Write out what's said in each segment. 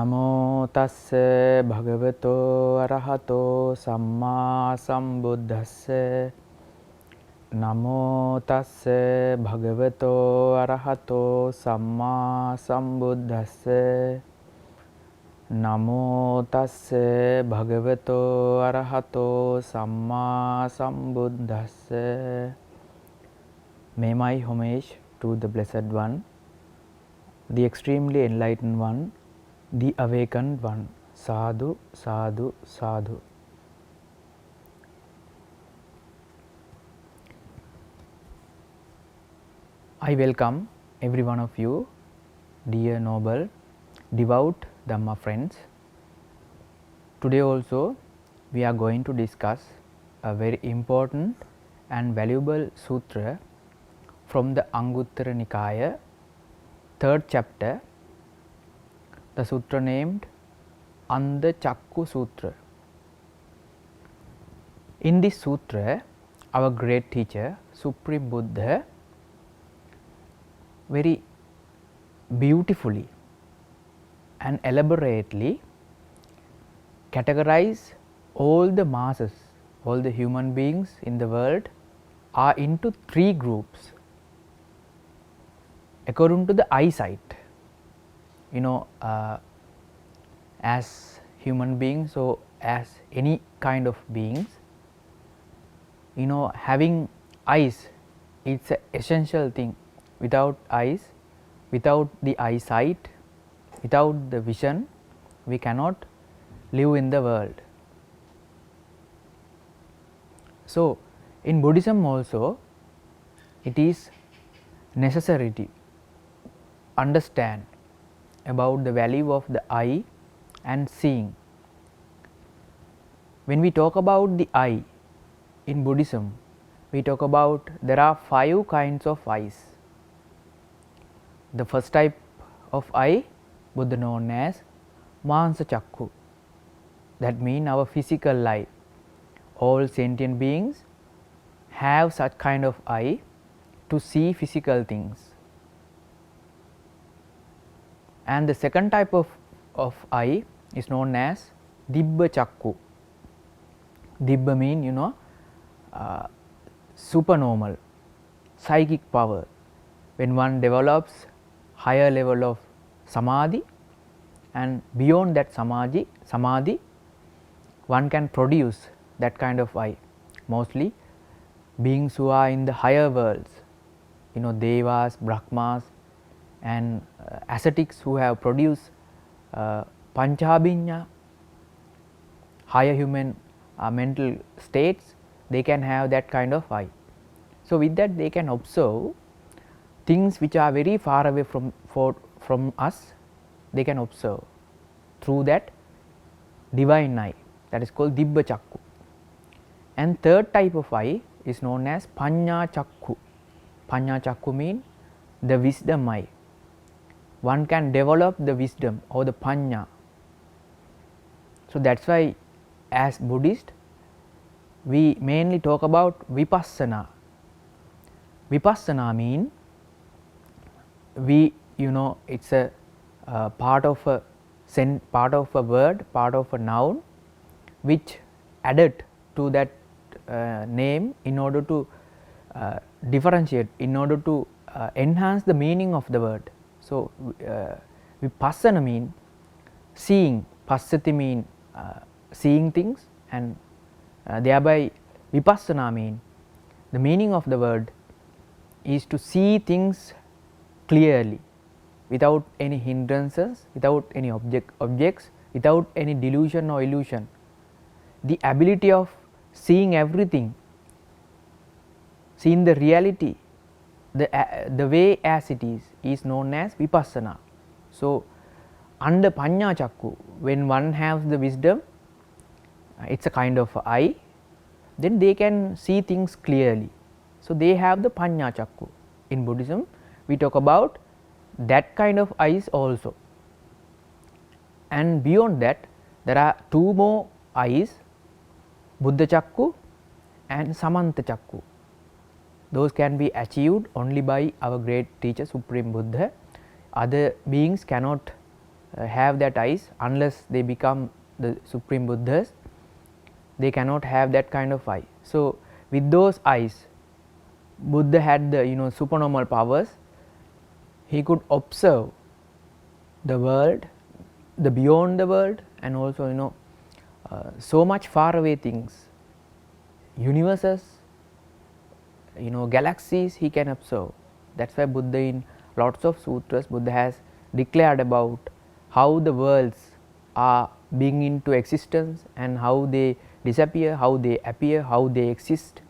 නමෝ තස්ස භගවතෝ අරහතෝ සම්මා සම්බුද්දස්ස නමෝ තස්ස භගවතෝ අරහතෝ සම්මා සම්බුද්දස්ස නමෝ තස්ස භගවතෝ අරහතෝ සම්මා සම්බුද්දස්ස. May my homage to the Blessed One, the extremely enlightened one, the awakened one. Sadhu, sadhu, sadhu. I welcome every one of you, dear noble, devout Dhamma friends. Today also we are going to discuss a very important and valuable sutra from the Anguttara Nikaya, 3rd chapter, the sutra named Andha Chakku Sutra. In this sutra, our great teacher, Supreme Buddha, very beautifully and elaborately categorize all the masses, all the human beings in the world are into 3 groups according to the eyesight. You know, as human beings or as any kind of beings, you know, having eyes, it's an essential thing. Without eyes, without the eyesight, without the vision, we cannot live in the world. So, in Buddhism also, it is necessary to understand about the value of the eye and seeing. When we talk about the eye in Buddhism, we talk about there are 5 kinds of eyes. The first type of eye, Buddha known as Mansa Chakku, that means our physical eye. All sentient beings have such kind of eye to see physical things. And the second type of eye is known as Dibba Chakku. Dibba mean, you know, supernormal, psychic power. When one develops higher level of samadhi, and beyond that samadhi, one can produce that kind of eye. Mostly beings who are in the higher worlds, you know, devas, brahmas, and ascetics who have produced panchabhinya, higher human mental states, they can have that kind of eye. So, with that they can observe things which are very far away from us, they can observe through that divine eye, that is called Dibba Chakku. And third type of eye is known as Panya Chakku. Panya Chakku mean the wisdom eye. One can develop the wisdom or the Panya. So, that is why as Buddhist we mainly talk about Vipassana. Vipassana mean we, you know, it's a part of a word, part of a noun which added to that name in order to differentiate, in order to enhance the meaning of the word. So, Vipassana mean seeing, Passati mean seeing things, and thereby Vipassana mean the meaning of the word is to see things clearly, without any hindrances, without any objects, without any delusion or illusion. The ability of seeing everything, seeing the reality, the way as it is known as Vipassana. So, under Panya Chakku, when one has the wisdom, it's a kind of eye, then they can see things clearly. So, they have the Panya Chakku. In Buddhism, we talk about that kind of eyes also. And beyond that, there are 2 more eyes, Buddha Chakku and Samanta Chakku. Those can be achieved only by our great teacher Supreme Buddha. Other beings cannot have that eyes unless they become the Supreme Buddhas. They cannot have that kind of eye. So, with those eyes, Buddha had the supernormal powers. He could observe the world, the beyond the world, and also so much far away things, universes, galaxies he can observe. That's why Buddha, in lots of sutras, Buddha has declared about how the worlds are being into existence and how they disappear, how they appear, how they exist.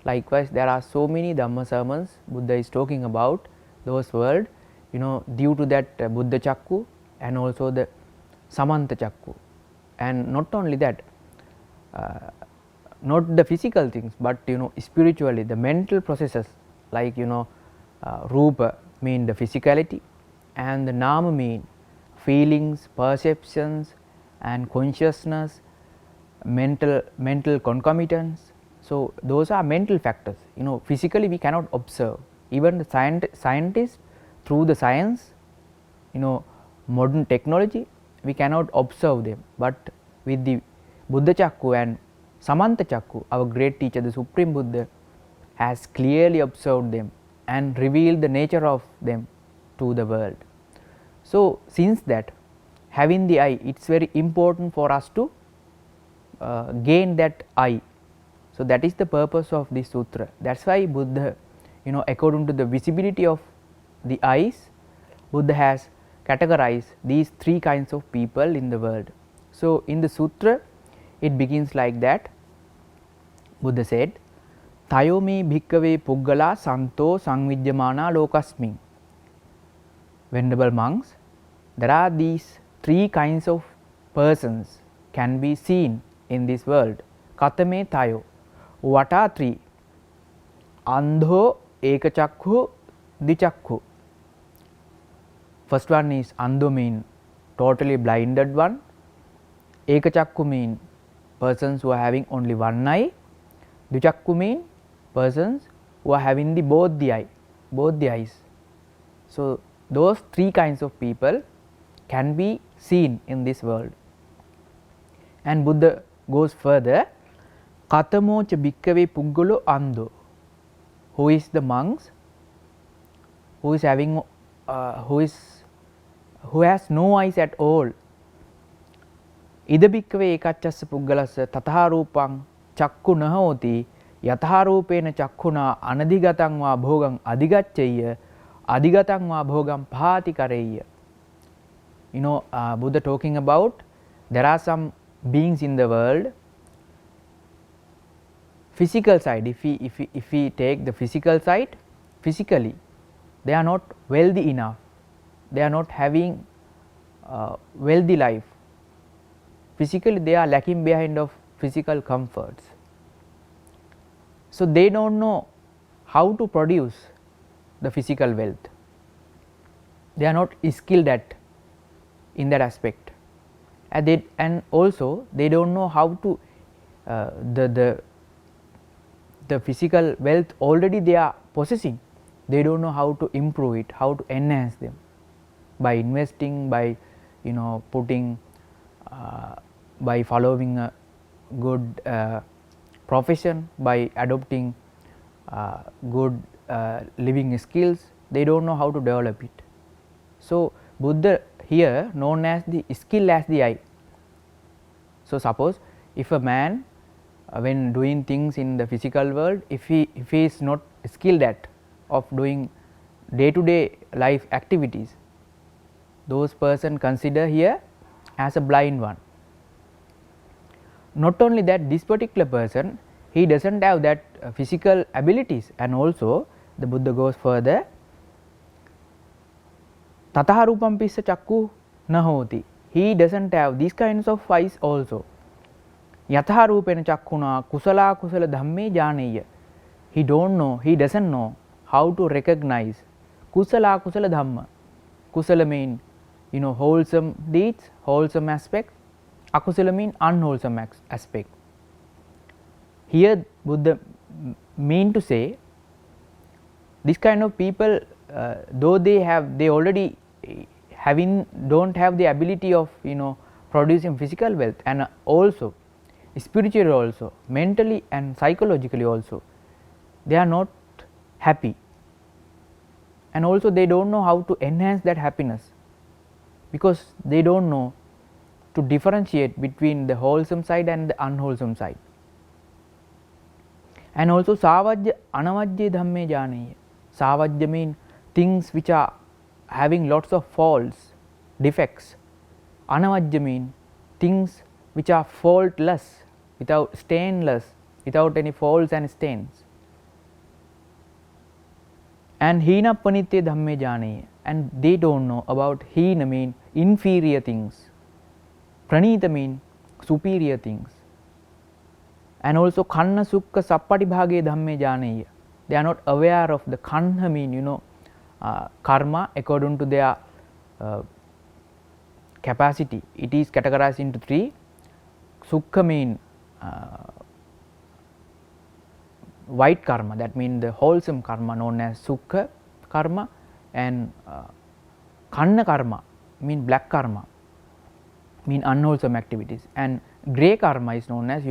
Likewise, there are so many Dhamma sermons Buddha is talking about those worlds, due to that Buddha Chakku and also the Samanta Chakku. And not only that, not the physical things, but spiritually the mental processes, like Rupa mean the physicality, and the Nama mean feelings, perceptions, and consciousness, mental concomitants. So, those are mental factors. Physically we cannot observe. Even the scientists, through the science, modern technology, we cannot observe them. But with the Buddha Chakku and Samanta Chakku, our great teacher, the Supreme Buddha, has clearly observed them and revealed the nature of them to the world. So, since that, having the eye, it is very important for us to gain that eye. So, that is the purpose of this sutra. That is why Buddha, according to the visibility of the eyes, Buddha has categorized these three kinds of people in the world. So, in the sutra, it begins like that. Buddha said, Tayo me bhikkhave puggala santo sangvijyamana lokasmin. Venerable monks, there are these three kinds of persons can be seen in this world. Katame tayo. What are three? Andho, ekachakku, dichakku. First one is andho, mean totally blinded one. Ekachakku mean persons who are having only one eye. Dichakku mean persons who are having both the eyes. So, those three kinds of people can be seen in this world. And Buddha goes further, Katamocha bhikkhave puggalo andho. Who is the monks who is having who has no eyes at all. Ida bhikkhave ekachassa puggalassa tatha rupang chakku nahoti yatha rupena chakkuna anadigatang va bhogang adigacchayya adigatang va bhogam phati kareyya. Buddha talking about there are some beings in the world. Physical side, if we take the physical side, physically they are not wealthy enough, they are not having wealthy life. Physically they are lacking behind of physical comforts. So, they do not know how to produce the physical wealth. They are not skilled in that aspect, and also they do not know how to the physical wealth already they are possessing. They do not know how to improve it, how to enhance them by investing, by putting, by following a good profession, by adopting good living skills. They do not know how to develop it. So, Buddha here known as the skill as the eye. So, suppose if a man when doing things in the physical world, if he is not skilled of doing day to day life activities, those person consider here as a blind one. Not only that, this particular person, he does not have that physical abilities, and also the Buddha goes further, Tataha rupam pissa chakku nahoti. He does not have these kinds of eyes also. Yatha rupena chakkuna kusala kusala dhamme janeya. He don't know, he doesn't know how to recognize kusala kusala dhamma. Kusala mean wholesome deeds, wholesome aspect. Akusala mean unwholesome aspect. Here Buddha mean to say this kind of people, though they already don't have the ability of producing physical wealth, and also spiritually, also mentally and psychologically also they are not happy, and also they don't know how to enhance that happiness, because they don't know to differentiate between the wholesome side and the unwholesome side. And also savajja anavajje dhamme janaye. Savajja mean things which are having lots of faults, defects. Anavajja mean things which are faultless, stainless, without any faults and stains. And hina panitye dhamme janaye, and they don't know about hina mean inferior things, pranita mean superior things. And also kanna sukka sappatibhage dhamme janaye, they are not aware of the kanha mean karma according to their capacity. It is categorized into three. Sukha mean white karma, that means the wholesome karma known as sukha karma, and kanna karma mean black karma, mean unwholesome activities, and grey karma is known as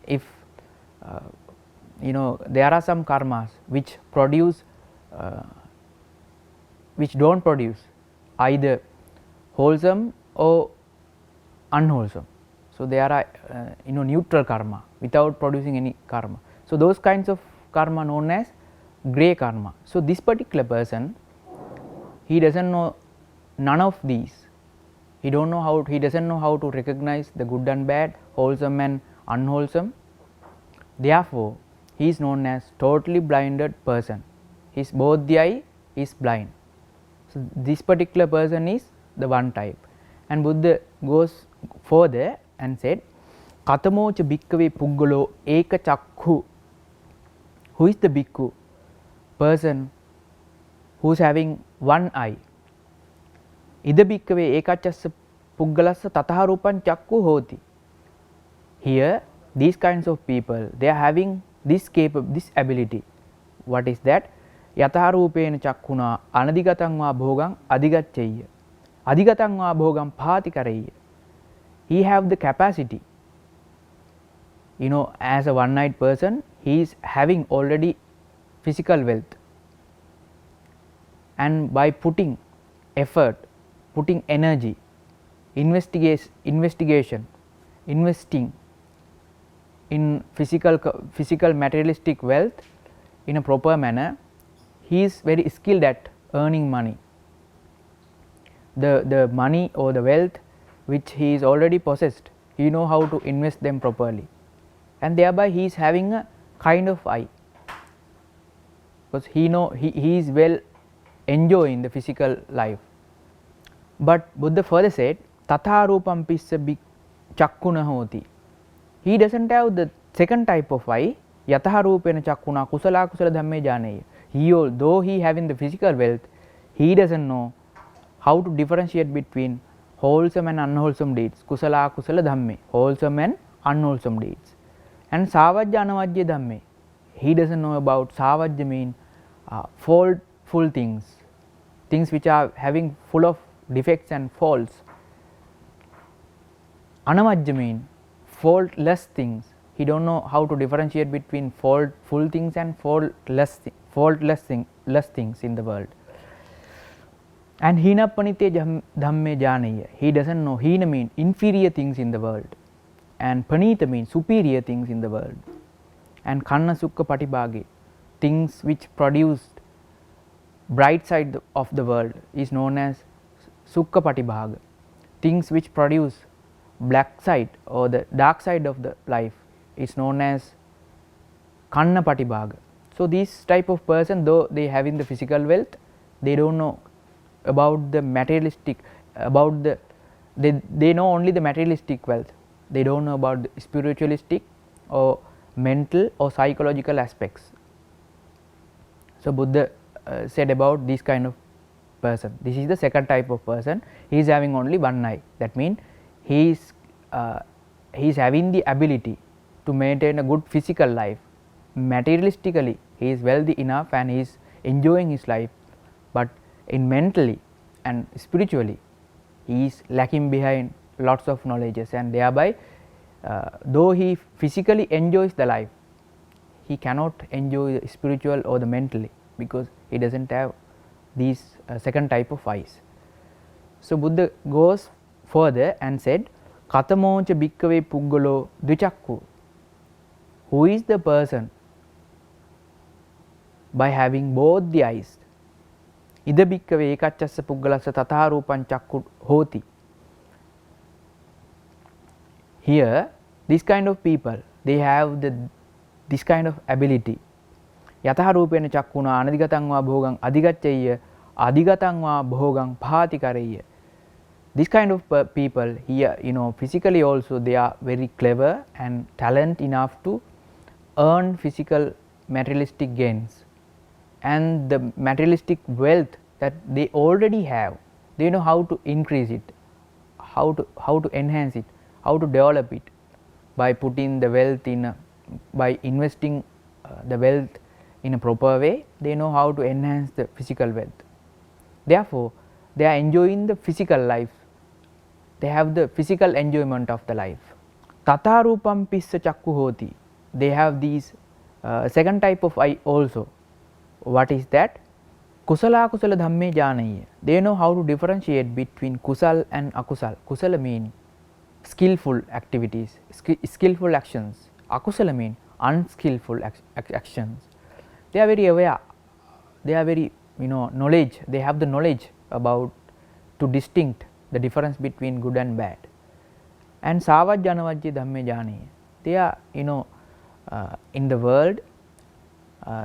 if there are some karmas which produce which don't produce either wholesome or unwholesome. So there are neutral karma without producing any karma. So those kinds of karma known as grey karma. So this particular person, he doesn't know none of these. He doesn't know how to recognize the good and bad, wholesome and unwholesome. Therefore, he is known as totally blinded person. Both the eye is blind. So this particular person is the one type. And Buddha goes further and said, Katamocha bhikkhave puggalo eka chakku. Who is the bhikkhu? Person who is having one eye. Ida bhikkhave ekachassa puggalassa tataha rupan chakku hoti. Here these kinds of people, they are having this ability. What is that? Yataha rupena chakkuna anadigatang va bhogang adigaccheyya. Adigatang va bhogam phati kareyya. He have the capacity, as a one-eyed person, he is having already physical wealth, and by putting effort, putting energy, investigation, investing in physical materialistic wealth in a proper manner, he is very skilled at earning money. The money or the wealth which he is already possessed, he know how to invest them properly, and thereby he is having a kind of eye, because he is well enjoying the physical life. But Buddha further said, Tatha rupam pissa chakkuna hoti. He doesn't have the second type of eye, Yataha rupena chakkuna kusala dhamme janaye. Though he having the physical wealth, he doesn't know how to differentiate between wholesome and unwholesome deeds, kusala dhamme, wholesome and unwholesome deeds. And savajja anavajja dhamme, he doesn't know about savajja mean faultful things, things which are having full of defects and faults. Anavajja mean faultless things. He don't know how to differentiate between faultful things and faultless things in the world. And hina panite dhamme janaye, he doesn't know. Hina mean inferior things in the world, and panita means superior things in the world. And kanna sukha patibhage, things which produced bright side of the world is known as sukha patibhaga. Things which produce black side or the dark side of the life is known as kanna patibhaga. So this type of person, though they having the physical wealth, they don't know about the materialistic, they know only the materialistic wealth. They don't know about the spiritualistic or mental or psychological aspects. So Buddha said about this kind of person. This is the second type of person. He is having only one eye. That means he is having the ability to maintain a good physical life. Materialistically, he is wealthy enough and he is enjoying his life, but in mentally and spiritually he is lacking behind lots of knowledges, and thereby though he physically enjoys the life, he cannot enjoy the spiritual or the mentally, because he does not have these second type of eyes. So Buddha goes further and said, Katamocha bhikkave puggalo dvichakku. Who is the person by having both the eyes? Ida bhikkave ekachassa puggalassa tatha rupan chakku hoti. Here this kind of people, they have this kind of ability. Yataha rupena chakkuna anadigatang va bhogang adhigacchayya adhigatang va bhogang phati karayya. This kind of people here, physically also they are very clever and talent enough to earn physical materialistic gains, and the materialistic wealth that they already have, they know how to increase it, how to enhance it, how to develop it by putting the wealth by investing the wealth in a proper way. They know how to enhance the physical wealth. Therefore, they are enjoying the physical life. They have the physical enjoyment of the life. Tatha rupam pissa chakku hoti. They have these second type of eye also. What is that? Kusala kusala dhamme janaya. They know how to differentiate between kusal and akusal. Kusala mean skillful activities, skillful actions. Akusala mean unskillful actions. They are very aware. They are very knowledge. They have the knowledge about to distinct the difference between good and bad. And savajjanavajji dhamme janaya. They are in the world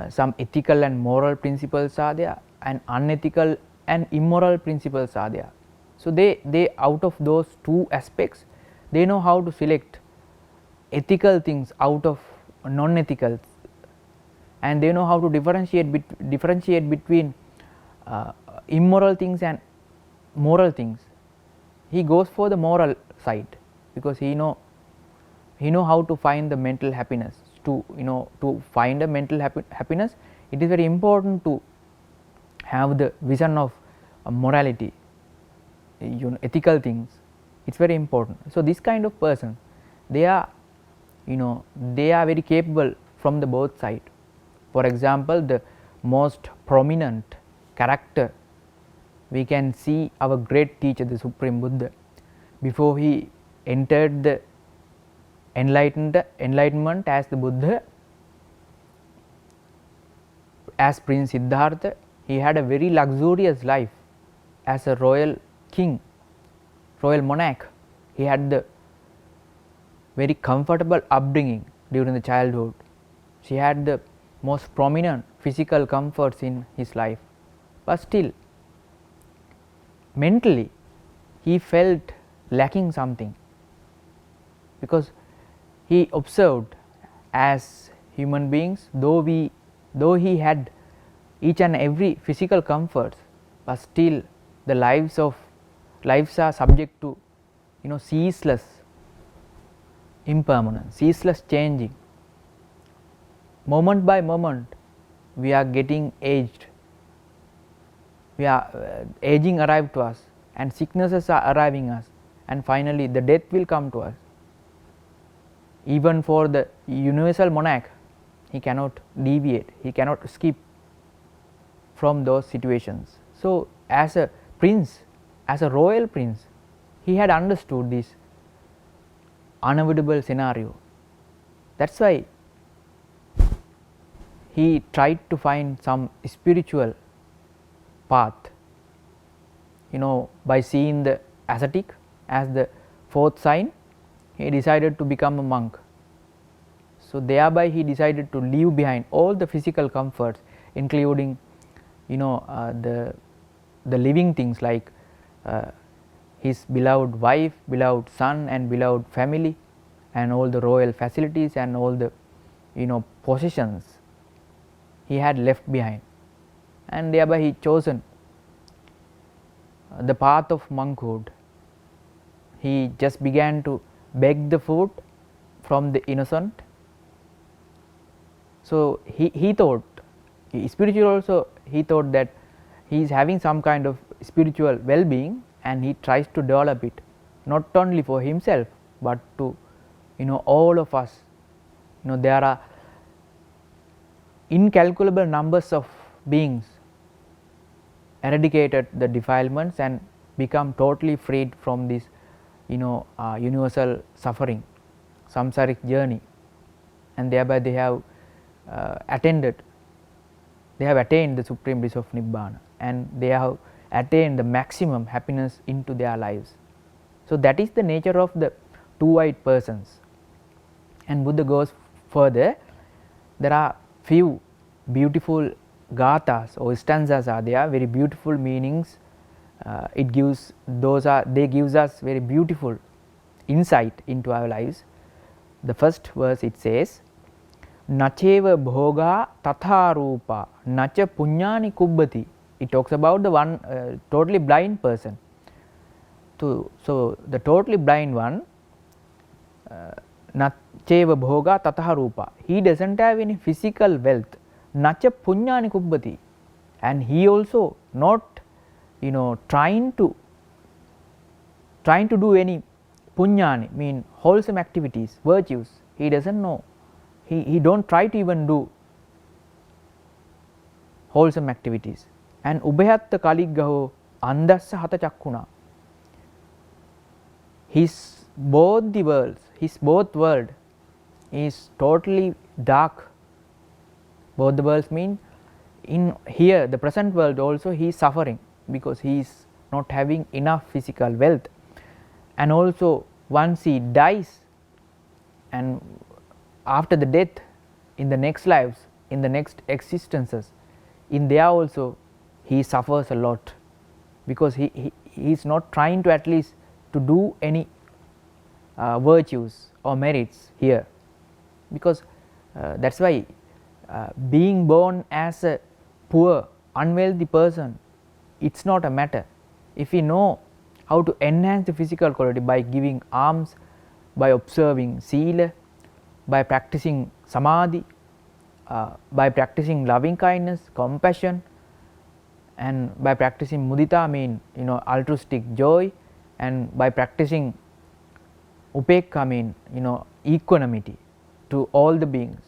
some ethical and moral principles are there, and unethical and immoral principles are there. So they out of those two aspects, they know how to select ethical things out of non-ethical, and they know how to differentiate between immoral things and moral things. He goes for the moral side because he know how to find the mental happiness. To find a mental happiness, it is very important to have the vision of morality, ethical things. It's very important. So this kind of person, they are very capable from the both side. For example, the most prominent character, we can see our great teacher, the Supreme Buddha, before he entered the enlightenment as the Buddha, as Prince Siddhartha, he had a very luxurious life as a royal king, royal monarch. He had the very comfortable upbringing during the childhood. He had the most prominent physical comforts in his life, but still mentally he felt lacking something, because he observed as human beings, though he had each and every physical comforts, but still the lives are subject to ceaseless impermanence, ceaseless changing. Moment by moment we are getting aged, aging arrived to us, and sicknesses are arriving us, and finally the death will come to us. Even for the universal monarch, he cannot deviate, he cannot skip from those situations. So as a prince, as a royal prince, he had understood this unavoidable scenario. That's why he tried to find some spiritual path, by seeing the ascetic as the fourth sign, he decided to become a monk. So thereby he decided to leave behind all the physical comforts, including the living things like his beloved wife, beloved son and beloved family, and all the royal facilities and all the possessions he had left behind, and thereby he chosen the path of monkhood. He just began to beg the food from the innocent. So he thought, spiritually also he thought that he is having some kind of spiritual well-being, and he tries to develop it not only for himself but to all of us. There are incalculable numbers of beings eradicated the defilements and become totally freed from this universal suffering, samsaric journey, and thereby they have attained the supreme bliss of Nibbana, and they have attained the maximum happiness into their lives. So that is the nature of the two white persons. And Buddha goes further. There are few beautiful gathas or stanzas are there, very beautiful meanings. It gives they gives us very beautiful insight into our lives. The first verse, it says, Nacheva bhoga tatha rupa nacha punyani kubbati. It talks about the one totally blind person. So the totally blind one, nacheva bhoga tatha rupa, he doesn't have any physical wealth. Nacha punyani kubbati, and he also not trying to do any punyani, mean wholesome activities, virtues. He doesn't know. He don't try to even do wholesome activities. And ubhayatta kaliggaho andassa hata chakkuna. His both world is totally dark. Both the worlds mean in here the present world also he is suffering because he is not having enough physical wealth, and also once he dies and after the death, in the next lives, in the next existences, in there also he suffers a lot because he is not trying to at least to do any virtues or merits here, because that is why being born as a poor unwealthy person, it is not a matter. If we know how to enhance the physical quality by giving alms, by observing sila, by practicing samadhi, by practicing loving kindness, compassion, and by practicing mudita, mean altruistic joy, and by practicing upekha, mean equanimity to all the beings.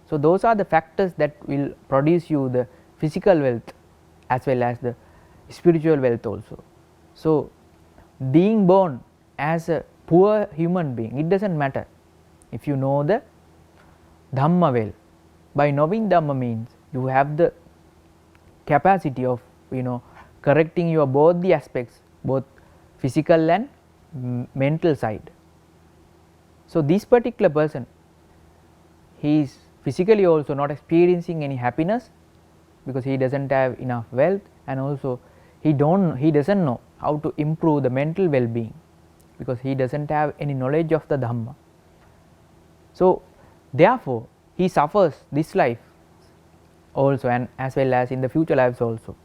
So those are the factors that will produce you the physical wealth as well as the spiritual wealth also. So being born as a poor human being, it doesn't matter if you know the Dhamma well. By knowing Dhamma means you have the capacity of correcting your both the aspects, both physical and mental side. So this particular person, he is physically also not experiencing any happiness because he doesn't have enough wealth, and also he doesn't know how to improve the mental well-being because he doesn't have any knowledge of the Dhamma. So therefore he suffers this life also, and as well as in the future lives also.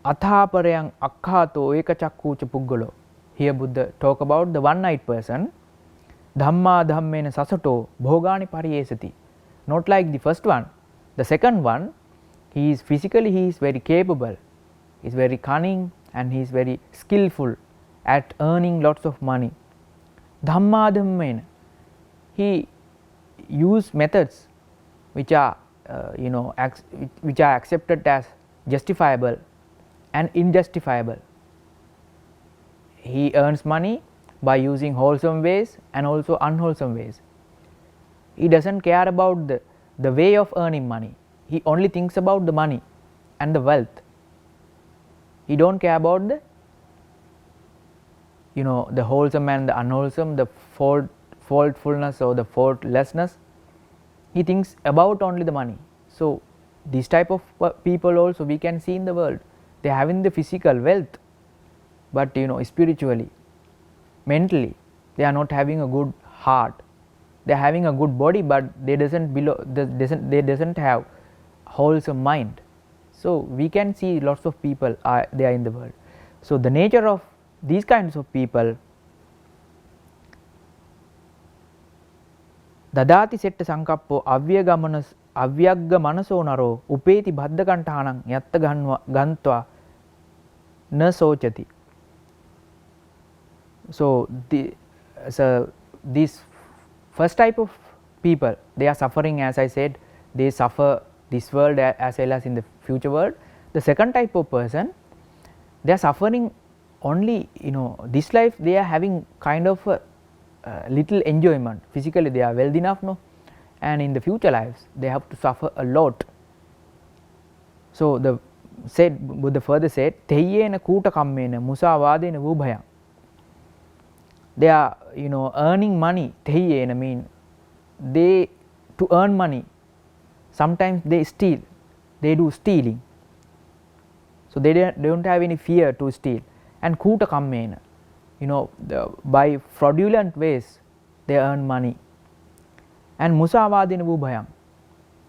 Athaparayang akkhato eka chakkucha puggalo. Here Buddha talk about the one-eyed person. Dhamma dhammena sasato bhogani pariyesati. Not like the first one. The second one, he is very capable, he is very cunning, and he is very skillful at earning lots of money. Dhamma dhammena, he use methods which are which are accepted as justifiable and injustifiable. He earns money by using wholesome ways and also unwholesome ways. He doesn't care about the way of earning money. He only thinks about the money and the wealth. He don't care about the the wholesome and the unwholesome, the faultfulness or the faultlessness. He thinks about only the money. So this type of people also we can see in the world. They are having the physical wealth, but spiritually, mentally, they are not having a good heart. They are having a good body, but they doesn't have wholesome mind. So we can see lots of people are there in the world. So the nature of these kinds of people, dadati setta sankappo avyagga manaso naro upeti baddhakantahanang yatta gantva na sochati. So this first type of people, they are suffering, as I said, they suffer this world as well as in the future world. The second type of person, they are suffering only, this life they are having kind of a little enjoyment, physically they are wealthy enough, no, and in the future lives they have to suffer a lot. So Buddha further said, Teyyena kuta kammena musavadena vubhaya. They are earning money. Teyyena mean they to earn money, sometimes they steal, they do stealing, so they don't have any fear to steal. And kuta kammena, by fraudulent ways they earn money. And musavadena vubhayam,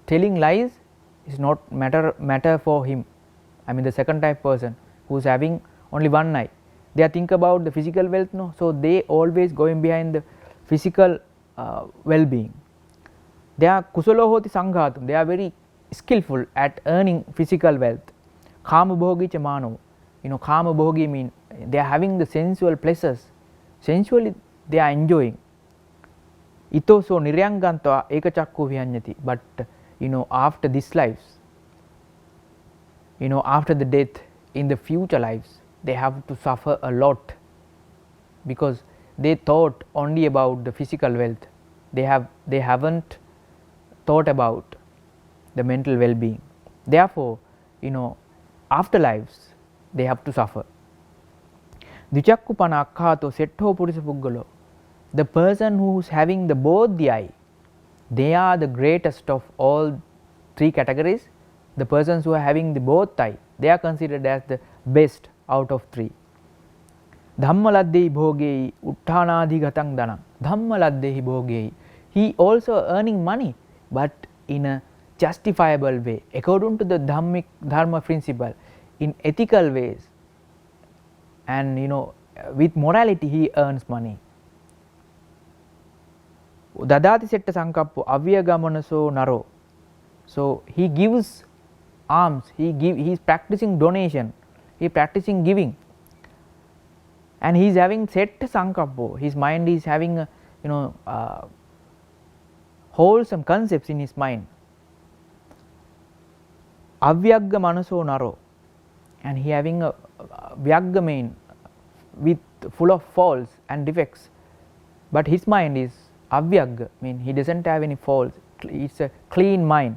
telling lies is not matter for him. I mean the second type person who is having only one eye, they think about the physical wealth, no, so they always going behind the physical well-being. They are kusalo hoti sanghatum, they are very skillful at earning physical wealth. Kama bhogi cha mano, kama bhogi mean they are having the sensual pleasures, sensually they are enjoying. Ito so niryangantva eka chakku vihanyati, but after this lives, after the death, in the future lives they have to suffer a lot, because they thought only about the physical wealth, they haven't thought about the mental well-being. Therefore, after lives they have to suffer. Dvichakku pana akkhato settho purisa puggalo, the person who is having both the eye, they are the greatest of all three categories. The persons who are having both eye, they are considered as the best out of three. Dhamma laddehi bhogehi uttanadi gatang dhanam. Dhamma laddehi bhogehi, he also earning money, but in a justifiable way, according to the dharma principle, in ethical ways, and with morality he earns money. Dadati setta sankappo avyagamanaso naro, so he gives alms, he is practicing donation, he is practicing giving, and he is having setta sankappo, his mind is having wholesome concepts in his mind. Avyagga manaso naro, and he having a vyagga mean with full of faults and defects, but his mind is avyagga, mean he doesn't have any faults, it's a clean mind.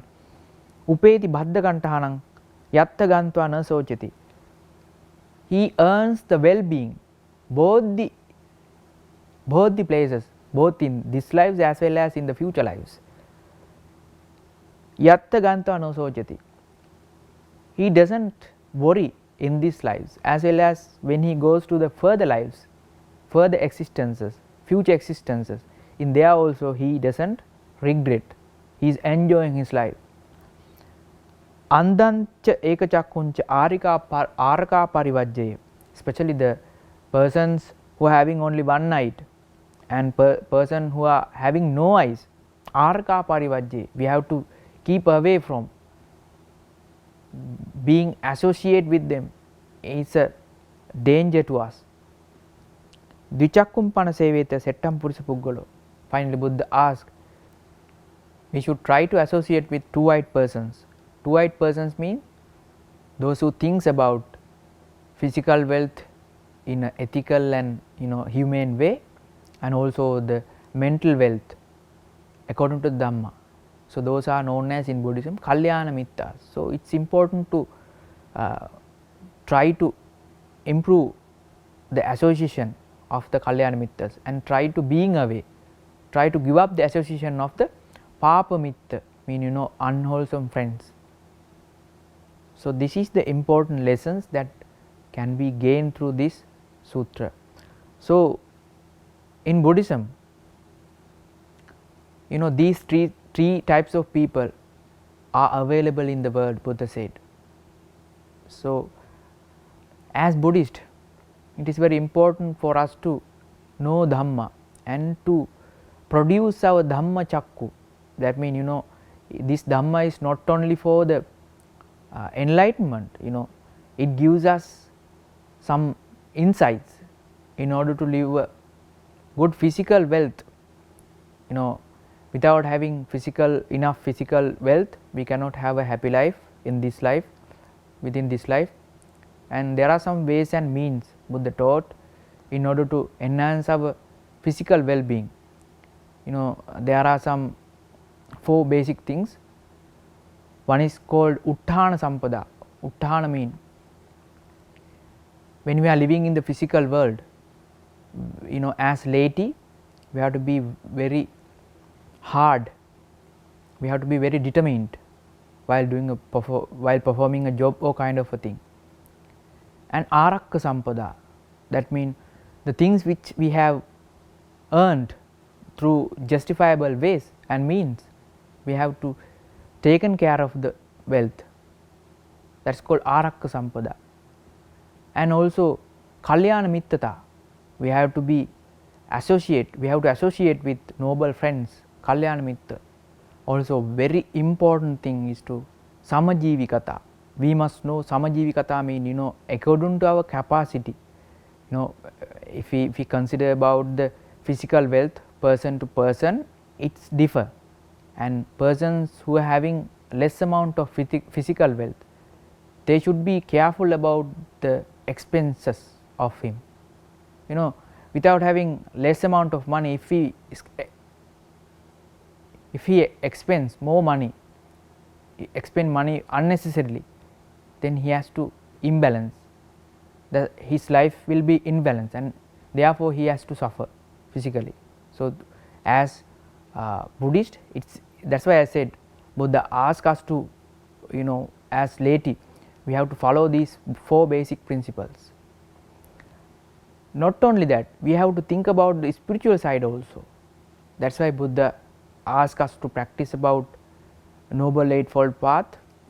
Upeti baddha kantahanam yatta gantva na sochati, he earns the well-being, both the places, both in this lives as well as in the future lives. Yatta gantva na sochati, he doesn't worry in these lives as well as when he goes to the further lives, further existences, future existences, in there also he doesn't regret, he is enjoying his life. Andancha ekachakkuncha araka parivajjaya, especially the persons who are having only one eye and person who are having no eyes, araka parivajjaya, we have to keep away from being associated with them, it's a danger to us. Dvichakkum pana seveta settam purisa puggalo, finally Buddha asked, we should try to associate with two-eyed persons. Two-eyed persons mean those who thinks about physical wealth in an ethical and humane way, and also the mental wealth according to Dhamma. So those are known as in Buddhism Kalyana Mittas. So it's important to try to improve the association of the Kalyana Mittas and try to being away, try to give up the association of the Papa Mitta, mean unwholesome friends. So this is the important lessons that can be gained through this sutra. So in Buddhism, these three types of people are available in the world, Buddha said. So as Buddhist, it is very important for us to know Dhamma and to produce our Dhamma Chakku. That means this Dhamma is not only for the enlightenment, it gives us some insights in order to live a good physical wealth. Without having enough physical wealth, we cannot have a happy life in this life, within this life. And there are some ways and means Buddha taught in order to enhance our physical well-being. There are some 4 basic things. One is called Utthana Sampada. Utthana mean when we are living in the physical world, as laity, we have to be very hard, we have to be very determined while performing a job or kind of a thing. And Arakka Sampada, that means the things which we have earned through justifiable ways and means, we have to taken care of the wealth. That is called Arakka Sampada. And also Kalyana Mittata, we have to associate with noble friends, Kalyana Mitta. Also very important thing is to Samajivikata. We must know Samajivikata mean, according to our capacity. If we consider about the physical wealth, person to person, it's differ. And persons who are having less amount of physical wealth, they should be careful about the expenses of him. Without having less amount of money, if he expends more money, expend money unnecessarily, then he has to imbalance. His life will be imbalance, and therefore he has to suffer physically. So as Buddhist, that's why I said Buddha asked us to, as laity, we have to follow these 4 basic principles. Not only that, we have to think about the spiritual side also. That's why Buddha asked us to practice about Noble Eightfold Path.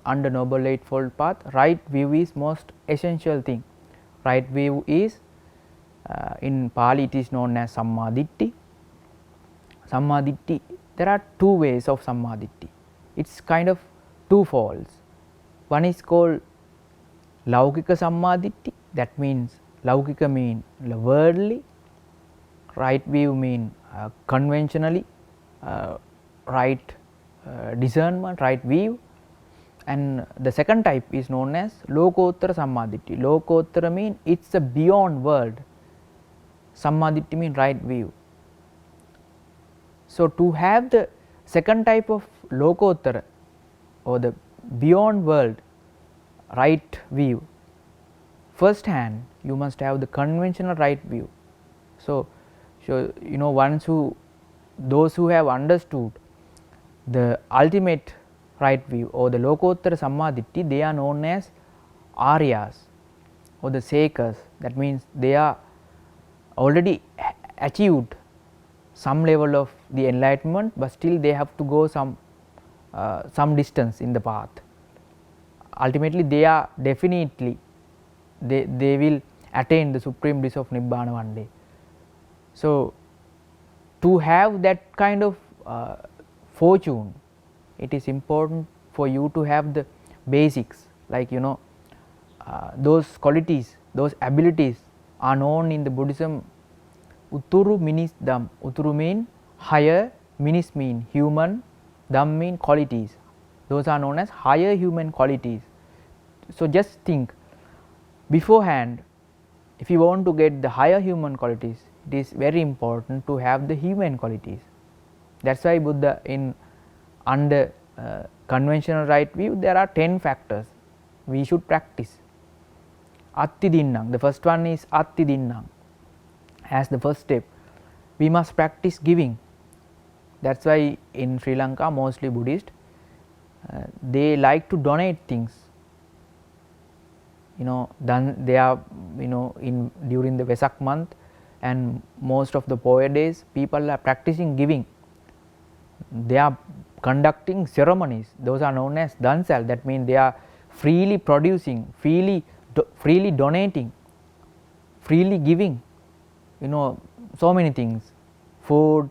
Under Noble Eightfold Path, right view is most essential thing. Right view is, in Pali it is known as Sammaditthi. Sammaditthi, there are 2 ways of Sammaditthi. It's kind of 2 folds. One is called Laukika Sammaditthi, that means Laukika mean worldly, right view mean conventionally, right discernment, right view. And the second type is known as Lokottara Sammaditthi. Lokottara mean it's a beyond world. Sammaditthi mean right view. So to have the second type of Lokottara or the beyond world right view, first hand you must have the conventional right view. So those who have understood the ultimate right view or the Lokottara Sammaditthi, they are known as Aryas or the Sekas. That means they are already achieved some level of the enlightenment, but still they have to go some distance in the path. Ultimately they are definitely, they will attain the supreme bliss of Nibbana one day. So to have that kind of fortune, it is important for you to have the basics, like those qualities, those abilities are known in the Buddhism. Utturu minis Dham. Utturu mean higher, minis mean human, Dham mean qualities. Those are known as higher human qualities. So just think, beforehand, if you want to get the higher human qualities, it is very important to have the human qualities. That's why Buddha under conventional right view, there are 10 factors we should practice. Atti Dinnang, the first one is Atti Dinnang. As the first step, we must practice giving. That's why in Sri Lanka, mostly Buddhist, they like to donate things. They are during the Vesak month and most of the poor days, people are practicing giving. They are conducting ceremonies, those are known as Dhansal. That means they are freely producing, freely donating, freely giving, so many things, food,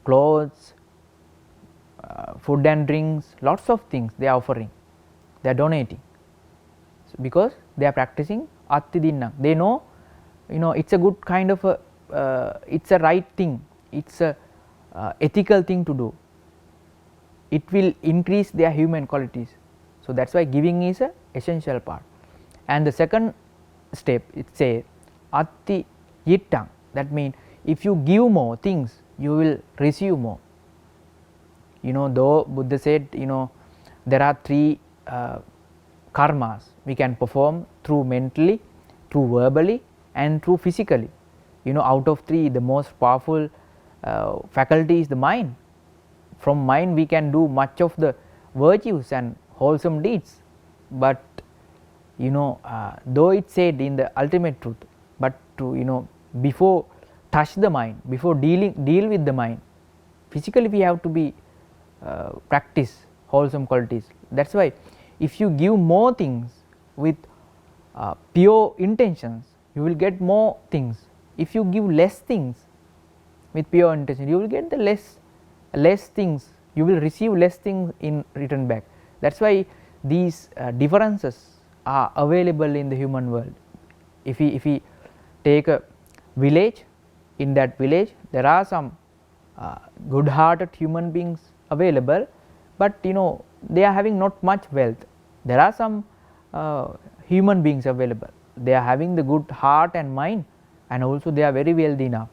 clothes, food and drinks, lots of things they are offering, they are donating. because they are practicing atti dinnam. They know, it's a good kind of a, it's a right thing, it's a ethical thing to do. It will increase their human qualities. So that's why giving is a essential part. And the second step, it says atti yittang. That means if you give more things, you will receive more. Though Buddha said, there are three karmas we can perform through mentally, through verbally, and through physically. Out of three, the most powerful faculty is the mind. From mind we can do much of the virtues and wholesome deeds, but though it said in the ultimate truth, but to before touch the mind, before deal with the mind, physically we have to be practice wholesome qualities. That's why if you give more things with pure intentions, you will get more things. If you give less things with pure intention, you will get the less things, you will receive less things in return back. That's why these differences are available in the human world. If we take a village, in that village there are some good hearted human beings available, but they are having not much wealth. There are some human beings available, they are having the good heart and mind, and also they are very wealthy enough.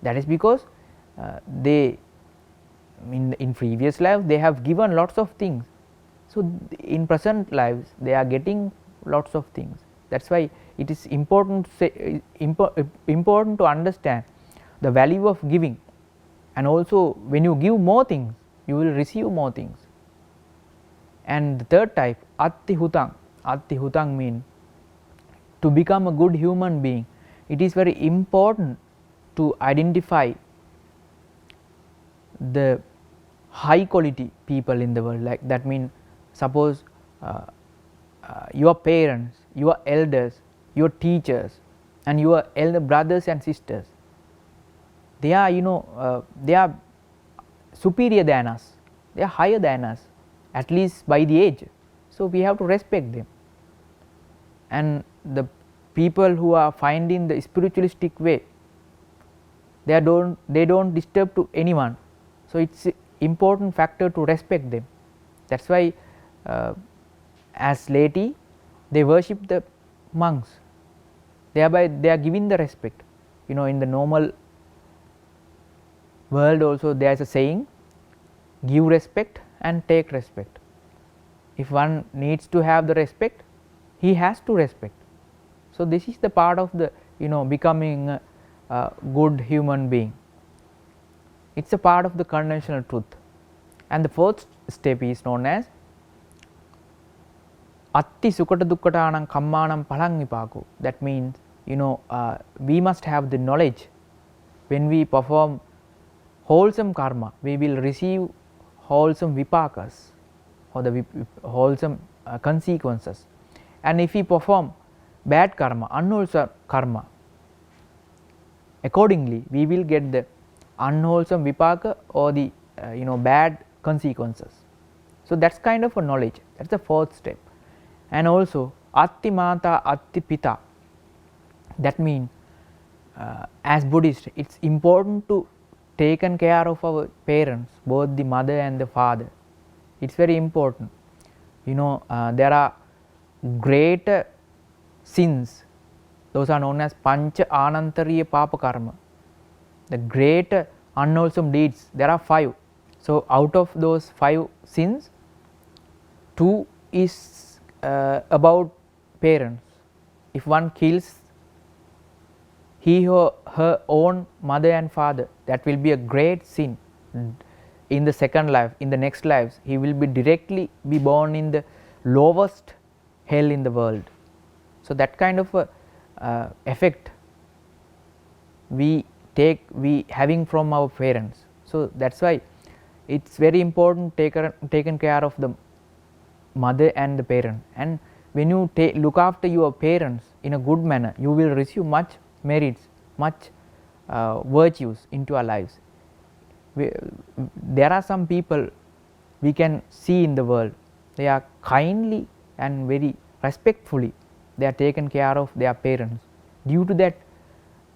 That is because they in previous lives they have given lots of things. So in present lives they are getting lots of things. That's why it is important to understand the value of giving, and also when you give more things, you will receive more things. And the third type, atti hutang. Atti hutang means to become a good human being, it is very important to identify the high quality people in the world. Like that means, suppose your parents, your elders, your teachers, and your elder brothers and sisters, they are they are superior than us, they are higher than us, at least by the age. So we have to respect them. And the people who are finding the spiritualistic way, they don't disturb to anyone. So it's important factor to respect them. That's why as laity they worship the monks, thereby they are giving the respect. In the normal world also there is a saying, give respect and take respect. If one needs to have the respect, he has to respect. So this is the part of the becoming a good human being. It's a part of the conventional truth. And the fourth step is known as atti sukata dukkatanam kammanam palang vipako. That means we must have the knowledge, when we perform wholesome karma, we will receive wholesome vipakas, or the wholesome consequences. And if we perform bad karma, unwholesome karma, accordingly we will get the unwholesome vipaka or the bad consequences. So that's kind of a knowledge. That's the fourth step. And also atti mata atti pita. That means as Buddhist, it's important to taken care of our parents, both the mother and the father. It's very important. There are greater sins, those are known as pancha anantariya papa karma. The greater unwholesome deeds, there are 5. So out of those 5 sins, 2 is about parents. If one kills he or her own mother and father, that will be a great sin. In the second life, in the next lives, he will be directly be born in the lowest hell in the world. So that kind of a effect we having from our parents. So that's why it's very important taken care of the mother and the parent. And when you look after your parents in a good manner, you will receive much merits, much virtues into our lives. There are some people we can see in the world, they are kindly and very respectfully they are taken care of their parents. Due to that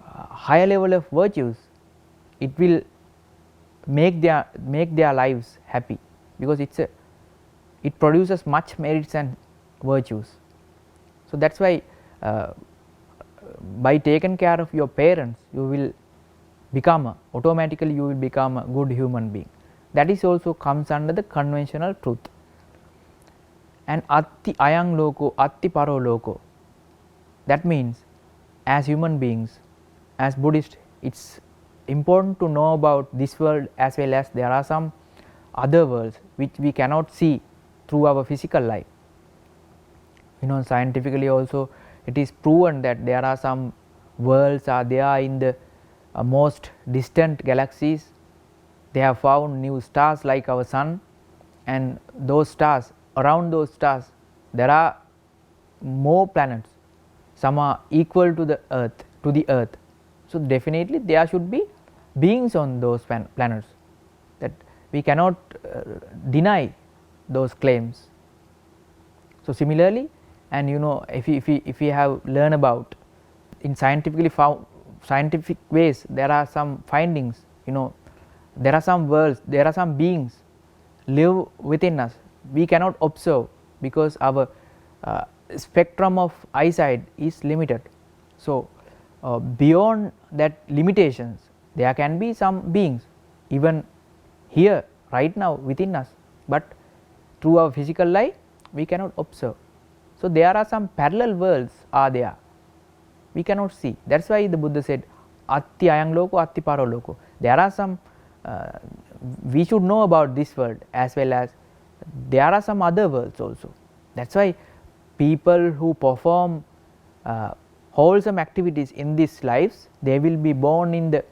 higher level of virtues, it will make their lives happy, because it produces much merits and virtues. So that's why by taking care of your parents, you will automatically you will become a good human being. That is also comes under the conventional truth. And atti ayang loko, atti paro loko, that means as human beings, as Buddhists, it's important to know about this world, as well as there are some other worlds which we cannot see through our physical life. Scientifically also it is proven that there are some worlds are there in the most distant galaxies. They have found new stars like our sun, and those stars, around those stars there are more planets, some are equal to the earth. So definitely there should be beings on those planets, that we cannot deny those claims. So similarly, and if we have learned about in scientific ways, there are some findings, there are some worlds, there are some beings live within us. We cannot observe because our spectrum of eyesight is limited. So beyond that limitations, there can be some beings even here right now within us, but through our physical life we cannot observe. So there are some parallel worlds are there, we cannot see. That's why the Buddha said atti ayang loko, atti paro loko. There are some we should know about this world, as well as there are some other worlds also. That's why people who perform wholesome activities in these lives, they will be born in the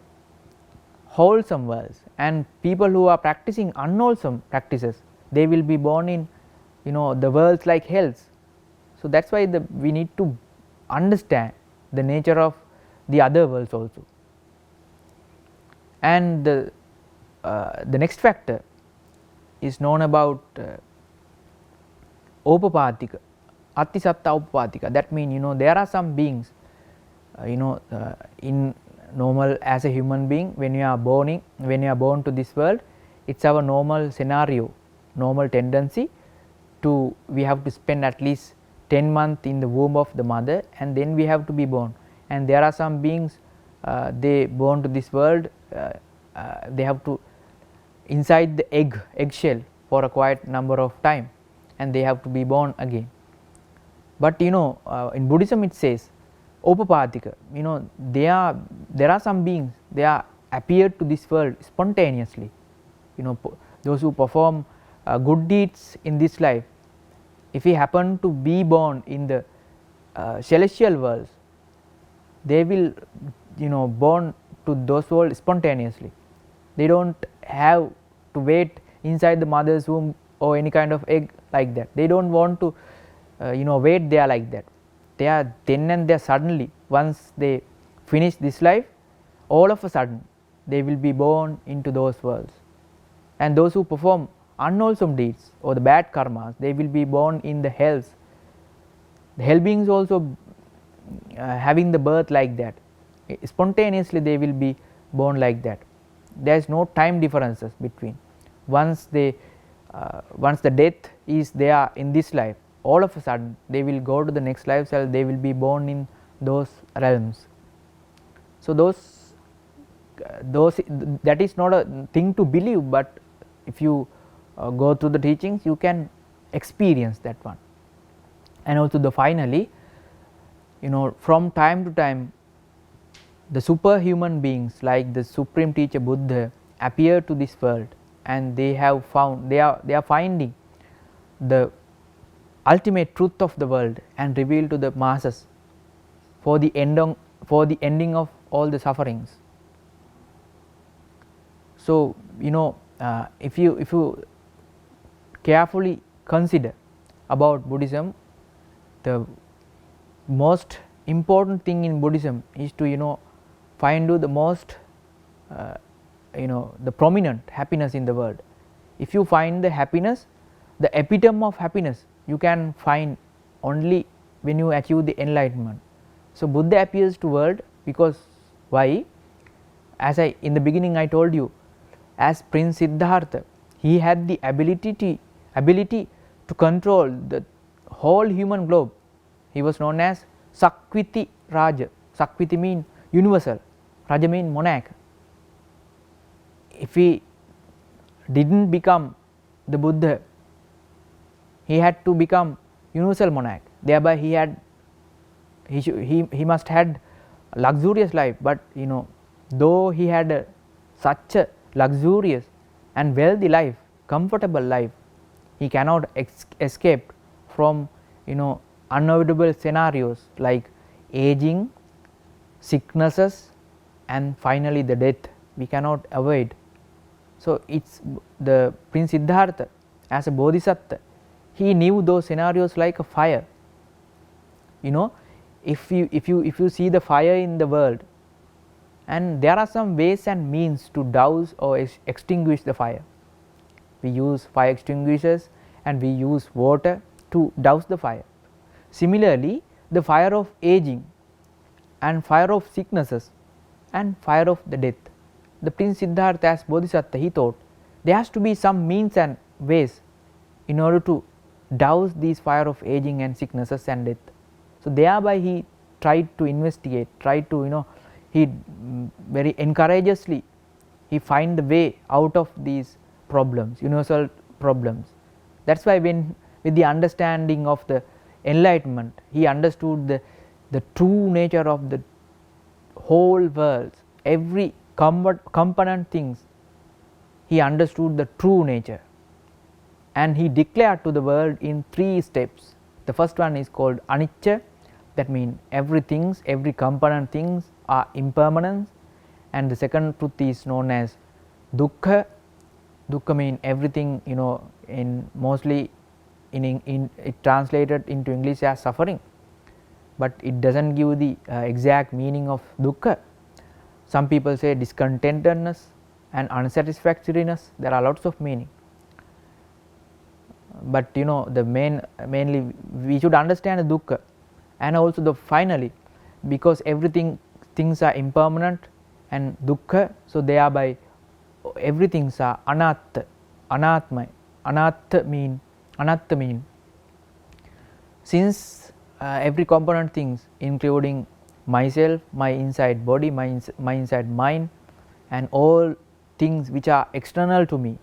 wholesome worlds, and people who are practicing unwholesome practices, they will be born in the worlds like hells. So that's why we need to understand the nature of the other worlds also. And the next factor is known about Upapatika, Attisatta Upapatika. That means there are some beings in normal, as a human being, when you are born to this world, it's our normal scenario, normal tendency to we have to spend at least 10 months in the womb of the mother, and then we have to be born. And there are some beings they born to this world, they have to inside the eggshell for a quite number of time, and they have to be born again. But in Buddhism it says Upapatika, there are some beings, they are appeared to this world spontaneously. Those who perform good deeds in this life, if he happen to be born in the celestial worlds, they will born to those worlds spontaneously. They don't have to wait inside the mother's womb or any kind of egg like that. They don't want to wait there like that. They are then and there suddenly, once they finish this life, all of a sudden they will be born into those worlds. And those who perform unwholesome deeds or the bad karmas, they will be born in the hells. The hell beings also having the birth like that, spontaneously they will be born like that. There is no time differences between. Once the death is there in this life, all of a sudden they will go to the next life cell, they will be born in those realms. So those that is not a thing to believe, but if you go through the teachings, you can experience that one. And also finally, from time to time, the superhuman beings like the supreme teacher Buddha appear to this world, and they have found, they are finding the ultimate truth of the world and reveal to the masses for the ending of all the sufferings. So if you carefully consider about Buddhism, the most important thing in Buddhism is to find the most the prominent happiness in the world. If you find the happiness, the epitome of happiness, you can find only when you achieve the enlightenment. So, Buddha appears to world because why? As I in the beginning I told you, as Prince Siddhartha, he had the ability to control the whole human globe. He was known as Sakwiti Raja. Sakwiti mean universal, Raja mean monarch. If he didn't become the Buddha, he had to become universal monarch. Thereby he must had luxurious life, but though he had such a luxurious and wealthy life, comfortable life, he cannot escape from unavoidable scenarios like aging, sicknesses, and finally the death. We cannot avoid. So, it's the Prince Siddhartha as a Bodhisattva, he knew those scenarios like a fire. If you see the fire in the world, and there are some ways and means to douse or extinguish the fire. We use fire extinguishers and we use water to douse the fire. Similarly, the fire of aging and fire of sicknesses and fire of the death, the Prince Siddhartha as Bodhisattva, he thought there has to be some means and ways in order to douse these fire of aging and sicknesses and death. So, thereby he tried to investigate, tried to he very encourageously he find the way out of these problems, universal problems. That is why when with the understanding of the enlightenment, he understood the true nature of the whole world, every component things, he understood the true nature, and he declared to the world in 3 steps. The first one is called anicca, that means every component things are impermanent, and the second truth is known as dukkha. Dukkha means everything, in mostly in it translated into English as suffering, but it does not give the exact meaning of dukkha. Some people say discontentedness and unsatisfactoriness, there are lots of meaning, but the mainly we should understand the dukkha, and also the finally, because things are impermanent and dukkha, so thereby everything are anatta. Anatta mean since every component things including myself, my inside body, my inside mind, and all things which are external to me,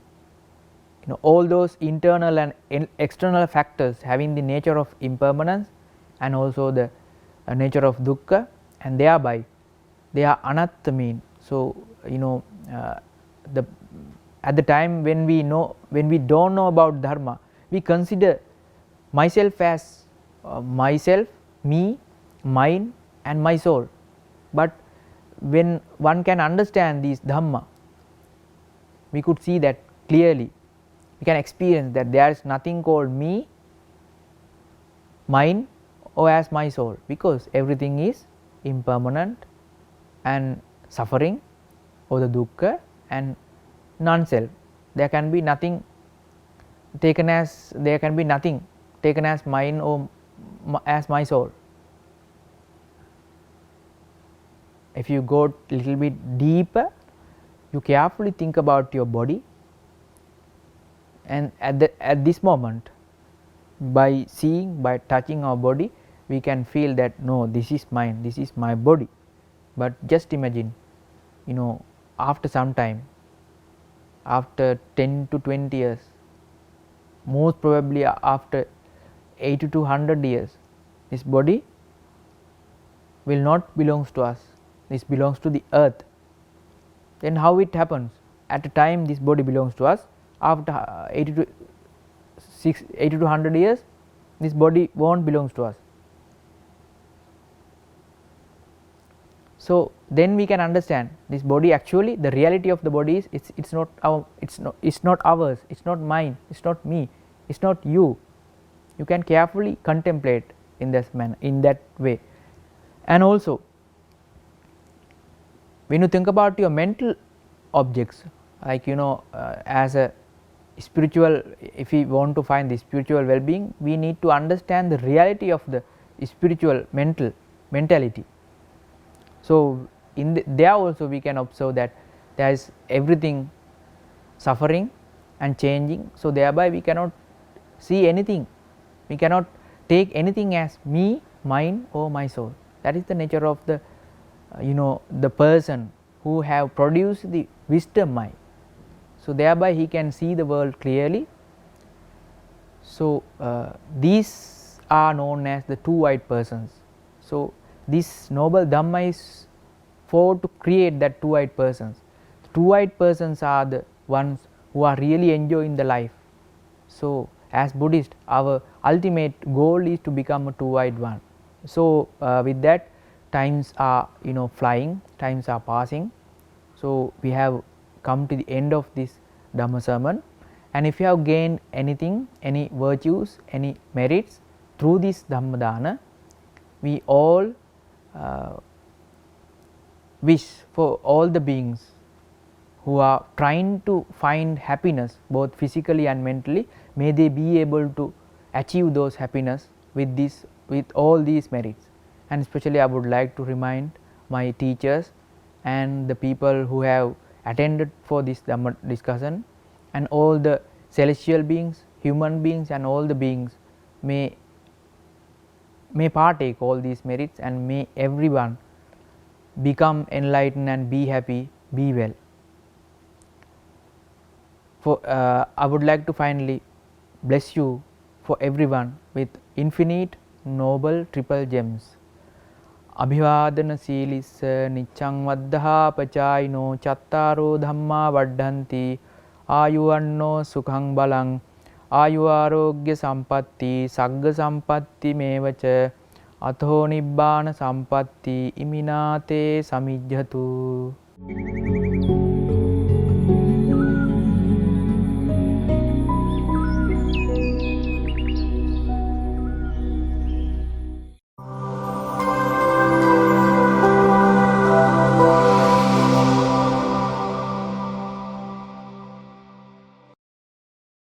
all those internal and external factors having the nature of impermanence and also the nature of dukkha, and thereby they are anatta mean. So, at the time when we don't know about dharma, we consider myself as myself, me, mine, and my soul. But when one can understand these Dhamma, we could see that clearly, we can experience that there is nothing called me, mine, or as my soul, because everything is impermanent and suffering, or the dukkha, and non-self. There can be nothing taken as mine or as my soul. If you go little bit deeper, you carefully think about your body, and at this moment, by seeing, by touching our body, we can feel that no, this is mine, this is my body. But just imagine, after some time, after 10 to 20 years, most probably after 80 to 100 years, this body will not belongs to us, this belongs to the earth. Then how it happens? At a time this body belongs to us, after 80 to 100 years, this body won't belongs to us. So, then we can understand this body, actually the reality of the body is it's not ours, it's not mine, it's not me, it's not you. You can carefully contemplate in this manner, in that way. And also, when you think about your mental objects, like as a spiritual, if we want to find the spiritual well-being, we need to understand the reality of the spiritual mentality. So in there also we can observe that there is everything suffering and changing, so thereby we cannot see anything, we cannot take anything as me, mine or my soul. That is the nature of the the person who have produced the wisdom mind. So thereby he can see the world clearly. So these are known as the two-eyed persons. So this noble Dhamma is for to create that two-eyed persons. Two-eyed persons are the ones who are really enjoying the life. So as Buddhist, our ultimate goal is to become a two-eyed one. So with that, times are flying, times are passing. So we have come to the end of this Dhamma sermon, and if you have gained anything, any virtues, any merits through this Dhamma dana, we all wish for all the beings who are trying to find happiness both physically and mentally, may they be able to achieve those happiness with all these merits. And especially I would like to remind my teachers and the people who have attended for this Dhamma discussion, and all the celestial beings, human beings and all the beings may partake all these merits, and may everyone become enlightened and be happy, be well. For I would like to finally bless you for everyone with infinite noble triple gems. Abhivadana Silissa Niccang Vaddha Pachayino Chattaro Dhamma Vaddhanti Ayuvanno Sukhang Balang Ayuarogya Sampatti Sagga Sampatti Mevacha Atho Nibbana Sampatti Iminate Samijjatu.